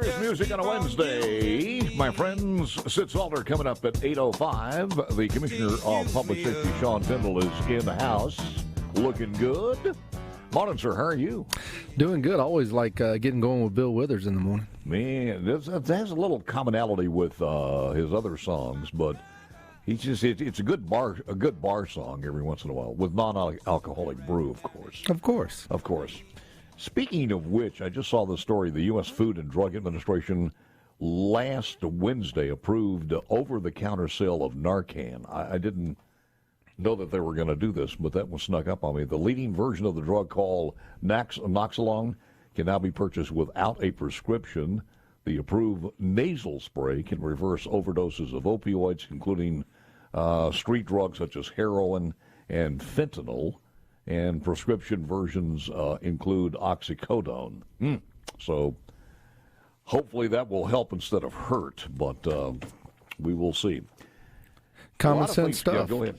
Serious music on a Wednesday. My friends, Sid Salter coming up at 8:05. The Commissioner of Public Safety, Sean Tindell, is in the house. Looking good. Morning, sir. How are you? Doing good. I always like getting going with Bill Withers in the morning. Man, it has a little commonality with his other songs, but it's a good bar song every once in a while with non-alcoholic brew, of course. Of course. Speaking of which, I just saw the story. The U.S. Food and Drug Administration last Wednesday approved over-the-counter sale of Narcan. I didn't know that they were going to do this, but that was snuck up on me. The leading version of the drug called Noxalone can now be purchased without a prescription. The approved nasal spray can reverse overdoses of opioids, including street drugs such as heroin and fentanyl. And prescription versions include oxycodone. So hopefully that will help instead of hurt, but we will see. Common sense stuff. Yeah, go ahead.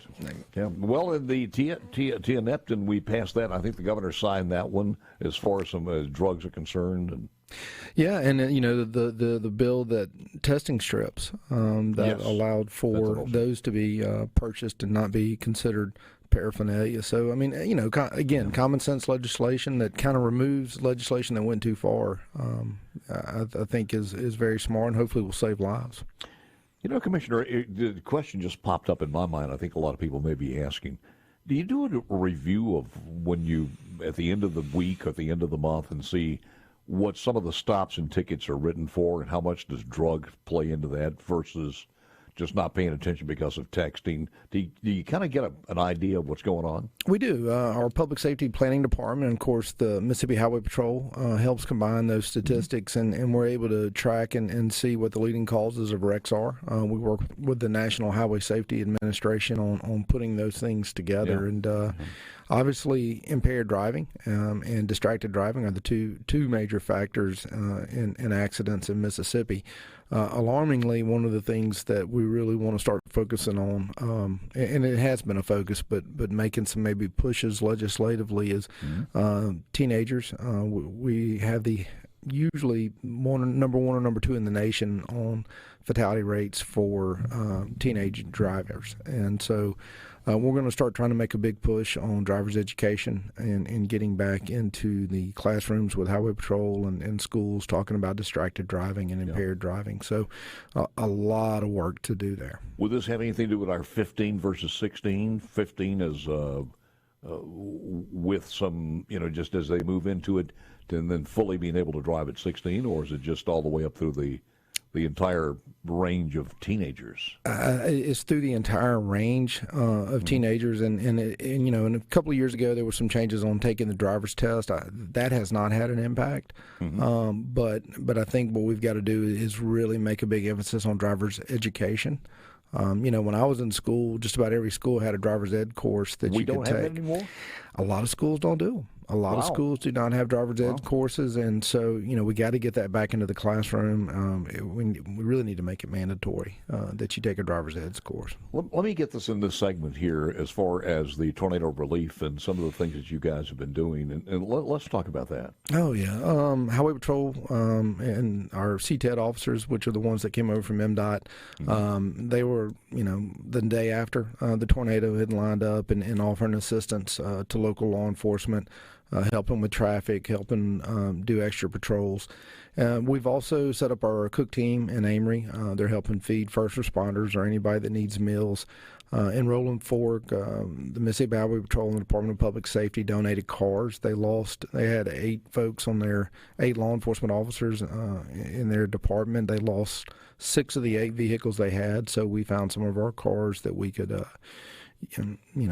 Yeah. Well, in the Tianeptine, we passed that. I think the governor signed that one as far as some drugs are concerned. And yeah, and the bill that testing strips that allowed for those to be purchased and not be considered paraphernalia. So, I mean, again, common sense legislation that kind of removes legislation that went too far, I think is very smart and hopefully will save lives. Commissioner, the question just popped up in my mind. I think a lot of people may be asking, do you do a review of when you, at the end of the week or at the end of the month, and see what some of the stops and tickets are written for and how much does drug play into that versus just not paying attention because of texting? Do you kind of get an idea of what's going on? We do. Our Public Safety Planning Department, and of course the Mississippi Highway Patrol, helps combine those statistics, and we're able to track and see what the leading causes of wrecks are. We work with the National Highway Safety Administration on putting those things together. And obviously impaired driving and distracted driving are the two major factors in accidents in Mississippi. Alarmingly, one of the things that we really want to start focusing on, and it has been a focus, but making some maybe pushes legislatively is teenagers. We have the usually number one or number two in the nation on fatality rates for teenage drivers, and so we're going to start trying to make a big push on driver's education and getting back into the classrooms with Highway Patrol and schools talking about distracted driving and impaired driving. So a lot of work to do there. Will this have anything to do with our 15 versus 16? 15 is with some, just as they move into it, and then fully being able to drive at 16, or is it just all the way up through the entire range of teenagers? It's through the entire range of teenagers, and a couple of years ago there were some changes on taking the driver's test. That has not had an impact, but I think what we've got to do is really make a big emphasis on driver's education. When I was in school, just about every school had a driver's ed course that you could take. We don't have that anymore? A lot of schools don't do them. A lot of schools do not have driver's ed courses, and so, we got to get that back into the classroom. We really need to make it mandatory that you take a driver's ed course. Let me get this in this segment here as far as the tornado relief and some of the things that you guys have been doing, and let's talk about that. Oh, yeah. Highway Patrol and our CTED officers, which are the ones that came over from MDOT, they were, the day after the tornado had lined up and offering assistance to local law enforcement, helping with traffic, helping do extra patrols. We've also set up our cook team in Amory. They're helping feed first responders or anybody that needs meals. In Rolling Fork, the Mississippi Highway Patrol and the Department of Public Safety donated cars. They had 8 law enforcement officers in their department. They lost 6 of the 8 vehicles they had, so we found some of our cars that we could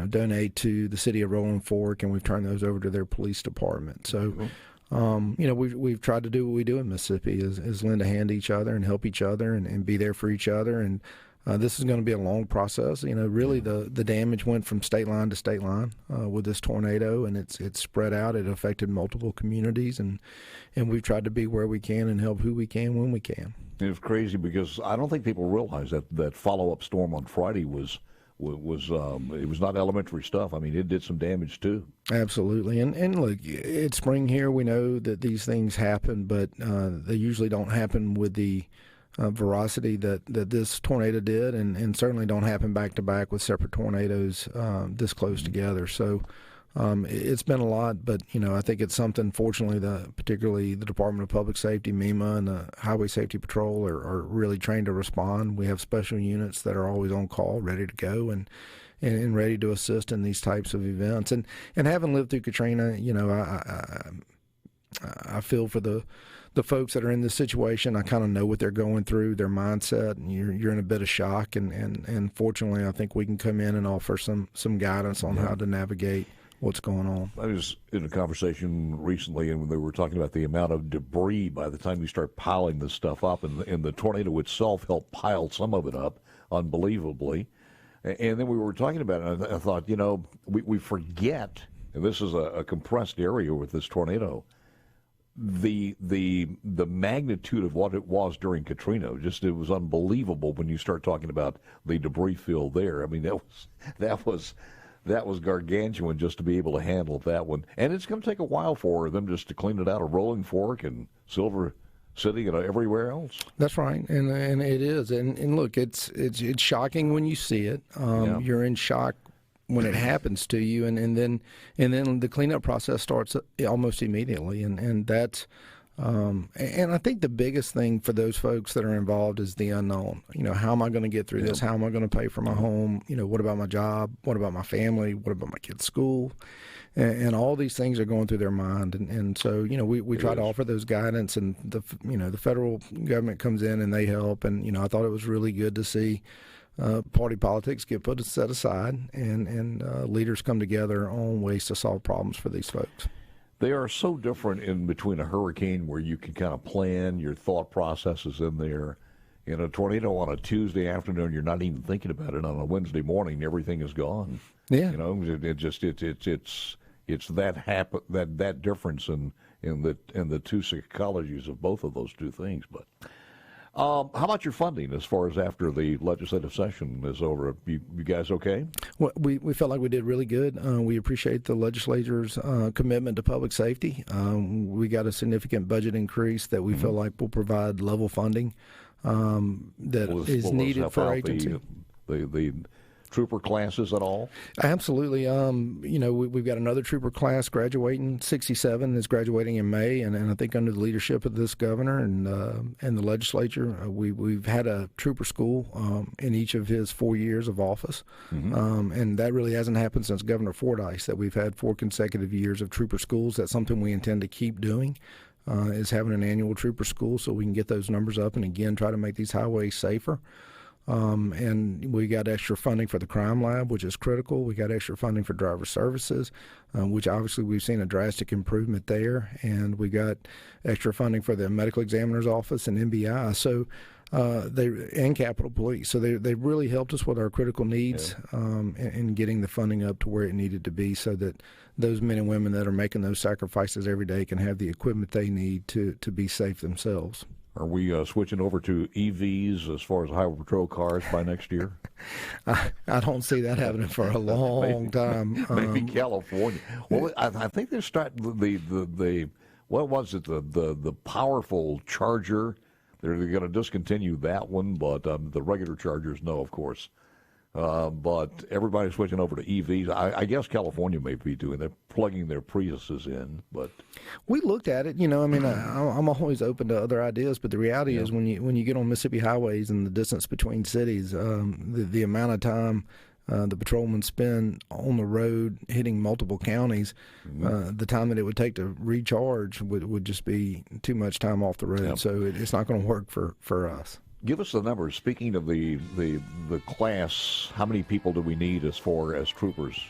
donate to the city of Rolling Fork, and we've turned those over to their police department. So, we've tried to do what we do in Mississippi is lend a hand to each other and help each other and be there for each other. And this is going to be a long process. Really the damage went from state line to state line with this tornado, and it's spread out. It affected multiple communities, and we've tried to be where we can and help who we can when we can. It's crazy because I don't think people realize that follow-up storm on Friday was it was not elementary stuff. I mean, it did some damage too. Absolutely. And look, it's spring here. We know that these things happen, but they usually don't happen with the veracity that this tornado did, and certainly don't happen back to back with separate tornadoes this close together. So it's been a lot, but I think it's something. Fortunately, particularly the Department of Public Safety, MEMA, and the Highway Safety Patrol are really trained to respond. We have special units that are always on call, ready to go, and ready to assist in these types of events. And having lived through Katrina, I feel for the folks that are in this situation. I kind of know what they're going through, their mindset, and you're in a bit of shock. And fortunately, I think we can come in and offer some guidance on how to navigate what's going on. I was in a conversation recently, and they were talking about the amount of debris by the time you start piling this stuff up, and the tornado itself helped pile some of it up, unbelievably. And then we were talking about it, and I thought, we forget, and this is a compressed area with this tornado, the magnitude of what it was during Katrina. It was unbelievable when you start talking about the debris field there. I mean, that was gargantuan just to be able to handle that one. And it's going to take a while for them just to clean it out of Rolling Fork and Silver City and everywhere else. That's right, and it is. And look, it's shocking when you see it. You're in shock when it happens to you, and then the cleanup process starts almost immediately, and that's. And I think the biggest thing for those folks that are involved is the unknown. How am I going to get through this? How am I going to pay for my home? What about my job? What about my family? What about my kids' school? And all these things are going through their mind. And so, we try to offer those guidance, and the federal government comes in and they help. And, I thought it was really good to see party politics get set aside and leaders come together on ways to solve problems for these folks. They are so different in between a hurricane where you can kind of plan your thought processes in there. In a tornado on a Tuesday afternoon, you're not even thinking about it. On a Wednesday morning, everything is gone. Yeah, it's that difference in the two psychologies of both of those two things. But how about your funding as far as after the legislative session is over? You guys okay? Well, we felt like we did really good. We appreciate the legislature's commitment to public safety. We got a significant budget increase that we feel like will provide level funding that is needed for our agency. The trooper classes at all? Absolutely. We've got another trooper class graduating. 67 is graduating in May, and I think under the leadership of this governor and the legislature, we've had a trooper school in each of his 4 years of office, and that really hasn't happened since Governor Fordyce. That we've had 4 consecutive years of trooper schools. That's something we intend to keep doing. Is having an annual trooper school so we can get those numbers up and again try to make these highways safer. And we got extra funding for the crime lab, which is critical. We got extra funding for driver services, which obviously we've seen a drastic improvement there. And we got extra funding for the medical examiner's office and MBI. So and Capitol Police. So they really helped us with our critical needs in getting the funding up to where it needed to be so that those men and women that are making those sacrifices every day can have the equipment they need to be safe themselves. Are we switching over to EVs as far as highway patrol cars by next year? I don't see that happening for a long time. Maybe California. Well, I think they're starting the what was it, the powerful Charger. They're going to discontinue that one, but the regular Chargers, no, of course. But everybody's switching over to EVs. I guess California may be doing. They're plugging their Priuses in, but we looked at it. I'm always open to other ideas, but the reality is when you get on Mississippi highways and the distance between cities, the amount of time the patrolmen spend on the road hitting multiple counties, the time that it would take to recharge would just be too much time off the road. Yep. So it's not going to work for us. Give us the numbers. Speaking of the class, how many people do we need as far as troopers?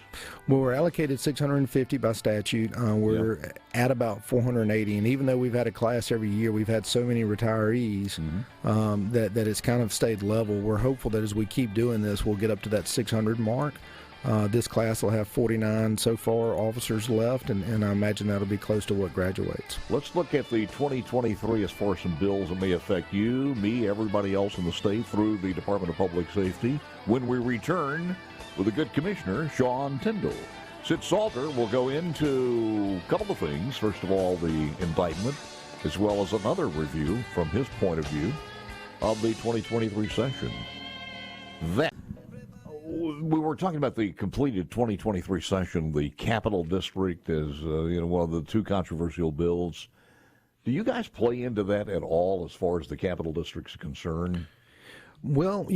Well, we're allocated 650 by statute. We're at about 480, and even though we've had a class every year, we've had so many retirees that it's kind of stayed level. We're hopeful that as we keep doing this, we'll get up to that 600 mark. This class will have 49 so far officers left, and I imagine that'll be close to what graduates. Let's look at the 2023 as far as some bills that may affect you, me, everybody else in the state through the Department of Public Safety when we return with a good commissioner, Sean Tindell. Sid Salter will go into a couple of things. First of all, the indictment, as well as another review from his point of view of the 2023 session. We were talking about the completed 2023 session. The Capital District is one of the two controversial bills. Do you guys play into that at all as far as the Capital District is concerned? Well,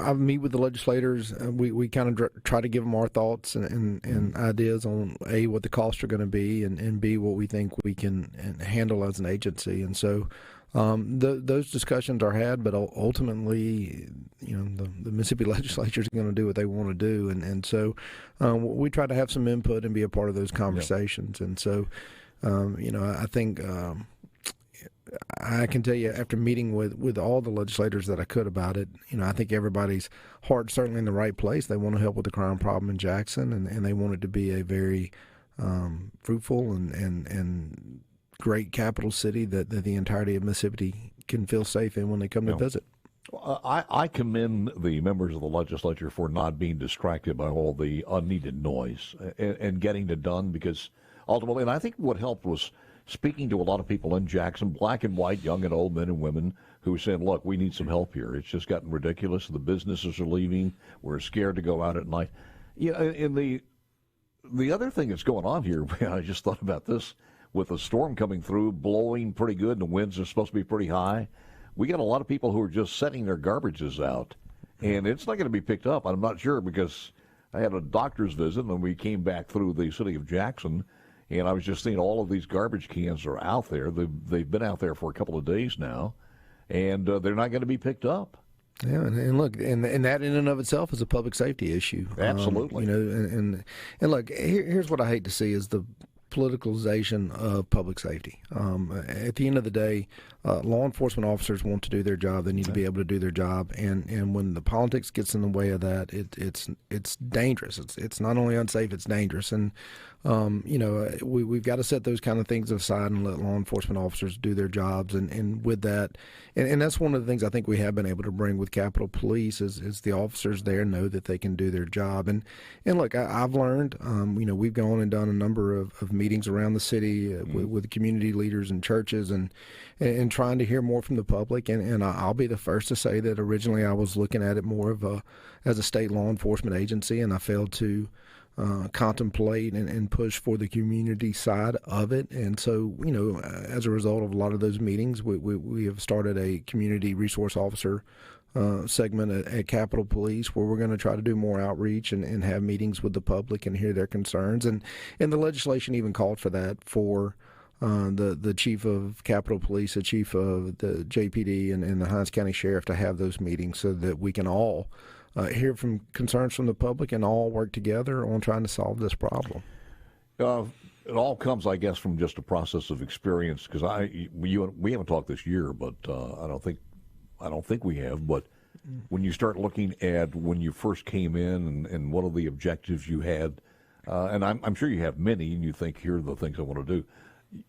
I meet with the legislators. We kind of try to give them our thoughts and ideas on A, what the costs are going to be, and B, what we think we can handle as an agency. And so those discussions are had, but ultimately, the Mississippi legislature is going to do what they want to do. And so we try to have some input and be a part of those conversations. Yep. And so, I think I can tell you after meeting with all the legislators that I could about it, I think everybody's heart's certainly in the right place. They want to help with the crime problem in Jackson, and they want it to be a very fruitful and great capital city that the entirety of Mississippi can feel safe in when they come to visit. I commend the members of the legislature for not being distracted by all the unneeded noise and getting it done, because ultimately, and I think what helped was speaking to a lot of people in Jackson, black and white, young and old, men and women, who were saying, look, we need some help here. It's just gotten ridiculous. The businesses are leaving. We're scared to go out at night. And the other thing that's going on here, I just thought about this, with a storm coming through, blowing pretty good, and the winds are supposed to be pretty high, we got a lot of people who are just setting their garbages out, and it's not going to be picked up. I'm not sure, because I had a doctor's visit, and we came back through the city of Jackson, and I was just seeing all of these garbage cans are out there. They've been out there for a couple of days now, and they're not going to be picked up. Yeah, and look, and that in and of itself is a public safety issue. Absolutely. And look, here's what I hate to see is the politicalization of public safety. At the end of the day, law enforcement officers want to do their job. They need to be able to do their job, and when the politics gets in the way of that, it's dangerous. It's not only unsafe, it's dangerous. And we've got to set those kind of things aside and let law enforcement officers do their jobs. And with that, and that's one of the things I think we have been able to bring with Capitol Police is the officers there know that they can do their job. And look, I've learned, we've gone and done a number of meetings around the city with community leaders and churches and trying to hear more from the public. And I'll be the first to say that originally I was looking at it more as a state law enforcement agency, and I failed to contemplate and push for the community side of it. And so, as a result of a lot of those meetings, we have started a community resource officer segment at Capitol Police, where we're going to try to do more outreach and have meetings with the public and hear their concerns. And the legislation even called for that for the chief of Capitol Police, the chief of the JPD, and the Hinds County Sheriff to have those meetings so that we can all hear from concerns from the public and all work together on trying to solve this problem. It all comes, I guess, from just a process of experience, because we haven't talked this year, but I don't think we have. But when you start looking at when you first came in and what are the objectives you had, and I'm sure you have many, and you think, here are the things I want to do.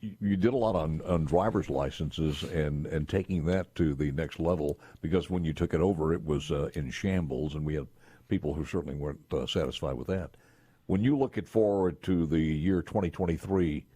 You did a lot on driver's licenses and taking that to the next level, because when you took it over, it was in shambles, and we had people who certainly weren't satisfied with that. When you look forward to the year 2023,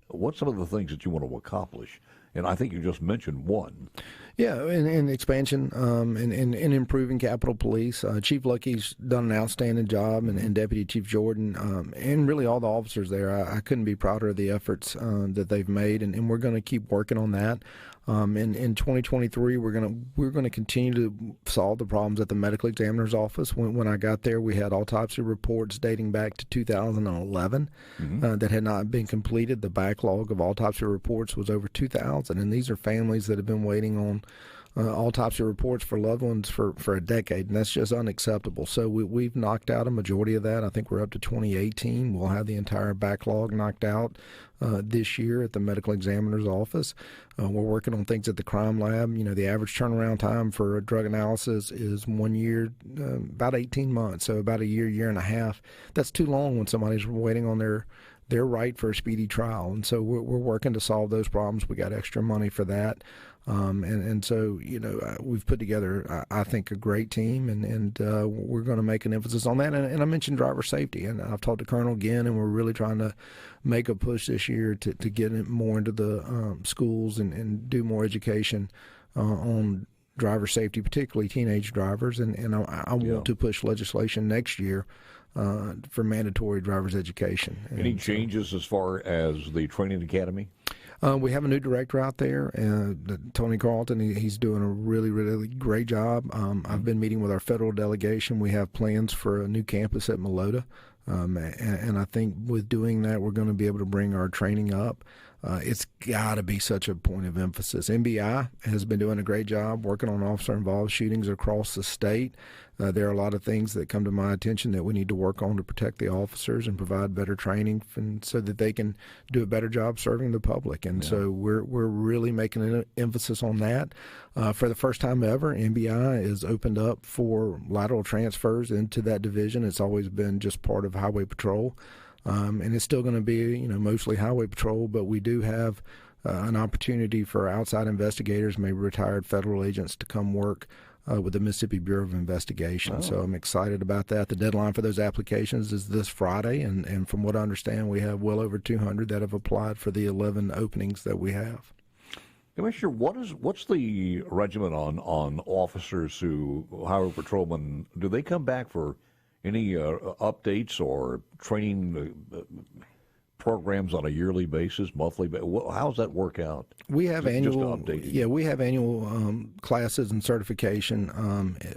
what's some of the things that you want to accomplish? And I think you just mentioned one. Yeah, and expansion and improving Capitol Police. Chief Lucky's done an outstanding job, and Deputy Chief Jordan, and really all the officers there. I couldn't be prouder of the efforts that they've made, and we're going to keep working on that. In 2023, we're going to continue to solve the problems at the medical examiner's office. When I got there, we had autopsy reports dating back to 2011 that had not been completed. The backlog of autopsy reports was over 2,000, and these are families that have been waiting on autopsy reports for loved ones for a decade, and that's just unacceptable. So we've knocked out a majority of that. I think we're up to 2018. We'll have the entire backlog knocked out this year at the medical examiner's office. We're working on things at the crime lab. The average turnaround time for a drug analysis is 1 year, about 18 months, so about a year and a half. That's too long when somebody's waiting on their right for a speedy trial. And so we're working to solve those problems. We got extra money for that. And so, we've put together, I think, a great team, and we're going to make an emphasis on that. And I mentioned driver safety, and I've talked to Colonel again, and we're really trying to make a push this year to get it more into the schools and do more education on driver safety, particularly teenage drivers. And I want to push legislation next year for mandatory driver's education. Any changes as far as the training academy? We have a new director out there, Tony Carlton. He's doing a really, really great job. I've been meeting with our federal delegation. We have plans for a new campus at Melota, and I think with doing that, we're going to be able to bring our training up. It's got to be such a point of emphasis. MBI has been doing a great job working on officer-involved shootings across the state. There are a lot of things that come to my attention that we need to work on to protect the officers and provide better training so that they can do a better job serving the public. And so we're really making an emphasis on that. For the first time ever, MBI is opened up for lateral transfers into that division. It's always been just part of Highway Patrol. And it's still going to be, mostly Highway Patrol, but we do have an opportunity for outside investigators, maybe retired federal agents, to come work with the Mississippi Bureau of Investigation. Oh. So I'm excited about that. The deadline for those applications is this Friday, and from what I understand, we have well over 200 that have applied for the 11 openings that we have. Commissioner, what's the regimen on officers Highway Patrolmen? Do they come back for any updates or training programs on a yearly basis, monthly? How does that work out? We have annual classes and certification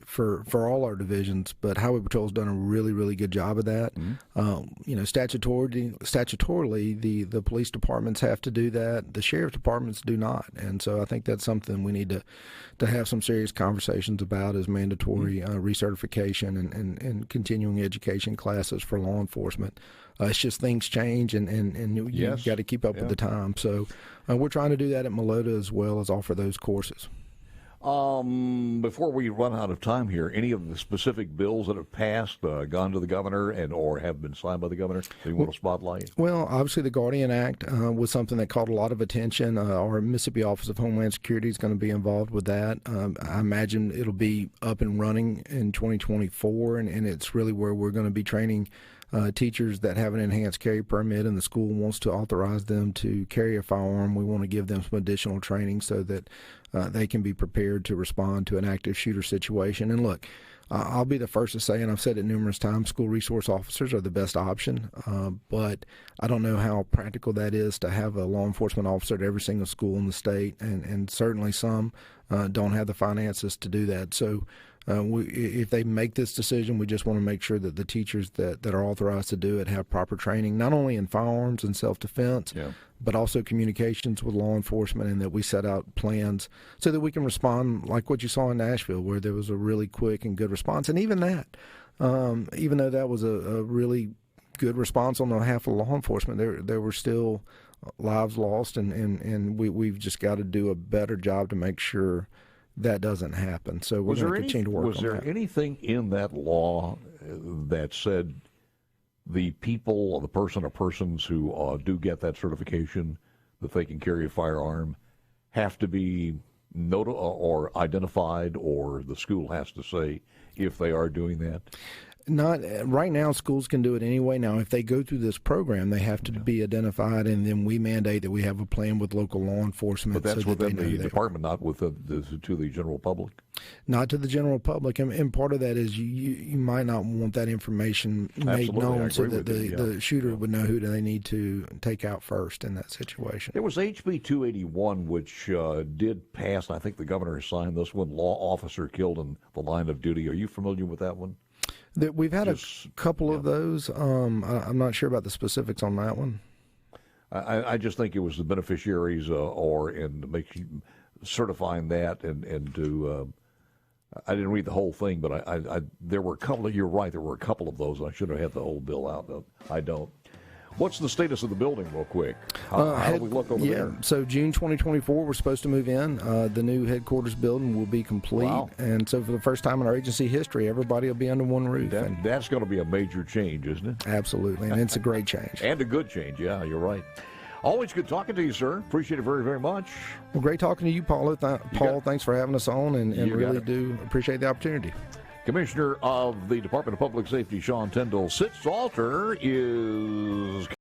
for all our divisions, but Highway Patrol's done a really, really good job of that. Mm-hmm. Statutorily, the police departments have to do that. The sheriff's departments do not, and so I think that's something we need to have some serious conversations about, is mandatory recertification and continuing education classes for law enforcement. It's just things change, and you've got to keep up with the time. So we're trying to do that at Melota as well as offer those courses. Before we run out of time here, any of the specific bills that have passed, gone to the governor or have been signed by the governor that you want to spotlight? Well, obviously the Guardian Act was something that caught a lot of attention. Our Mississippi Office of Homeland Security is going to be involved with that. I imagine it'll be up and running in 2024, and it's really where we're going to be training teachers that have an enhanced carry permit and the school wants to authorize them to carry a firearm. We want to give them some additional training so that they can be prepared to respond to an active shooter situation. And look, I'll be the first to say, and I've said it numerous times, school resource officers are the best option, but I don't know how practical that is to have a law enforcement officer at every single school in the state, and certainly some don't have the finances to do that. So if they make this decision, we just want to make sure that the teachers that are authorized to do it have proper training, not only in firearms and self-defense, but also communications with law enforcement, and that we set out plans so that we can respond like what you saw in Nashville, where there was a really quick and good response. And even that, even though that was a really good response on behalf of law enforcement, there were still lives lost, and we've just got to do a better job to make sure that doesn't happen. So we're going to continue to work on that. Was there anything in that law that said the people, the person or persons who do get that certification that they can carry a firearm have to be noted or identified, or the school has to say if they are doing that? Not right now. Schools can do it anyway. Now, if they go through this program, they have to be identified, and then we mandate that we have a plan with local law enforcement. But that's within the department, not with to the general public. Not to the general public, and part of that is you might not want that information made known so that the shooter would know who they need to take out first in that situation. There was HB 281, which did pass. I think the governor signed this one. Law officer killed in the line of duty. Are you familiar with that one? We've had a couple of those. I'm not sure about the specifics on that one. I just think it was the beneficiaries or certifying that and to. I didn't read the whole thing, but there were a couple of. You're right. There were a couple of those. I should have had the whole bill out. I don't. What's the status of the building, real quick? How do we look over there? So June 2024, we're supposed to move in. The new headquarters building will be complete. Wow. And so for the first time in our agency history, everybody will be under one roof. That's going to be a major change, isn't it? Absolutely, and it's a great change. And a good change, yeah, you're right. Always good talking to you, sir. Appreciate it very, very much. Well, great talking to you, Paul. Paul, thanks for having us on, and really do appreciate the opportunity. Commissioner of the Department of Public Safety, Sean Tindell. Sid Salter is